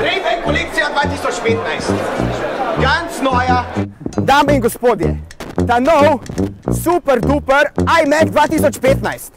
Ray-Ban kolekcija 2015. Ganz neuer. Dame in gospodje, ta nov super duper iMac 2015.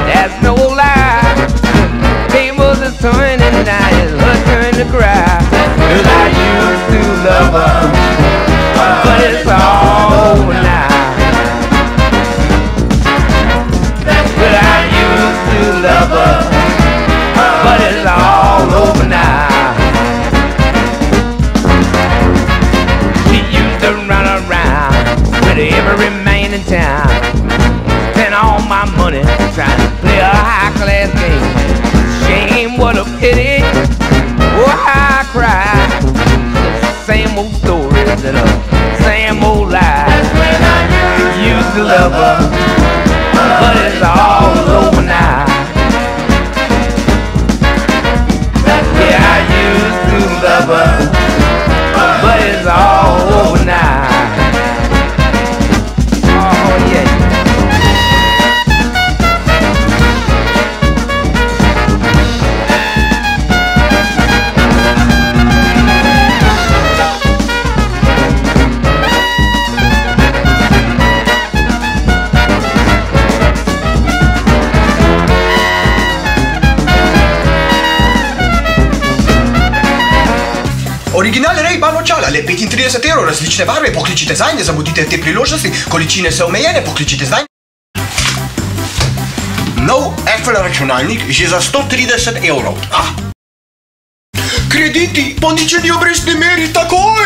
That's no lie. Tables are turning, now it's her turn to cry. 'Cause I used to love her, but it's all over now. But I used to love her, but it's all over now. She used to run around with every man in town. All my money trying to play a high-class game. Shame, what a pity. Oh, how I cry. Same old stories and the same old lies. Used to love her, but it's all over now. Yeah, I used to love her, but it's all over now. Oh, yeah. Original Ray-Ban očala, lepih in 30 €, različne barve, pokličite zanje, zamudite te priložnosti, količine so omejene, pokličite zanje. Nov Apple računalnik že za 130 €. Krediti po ničelni obrestni meri, takoj!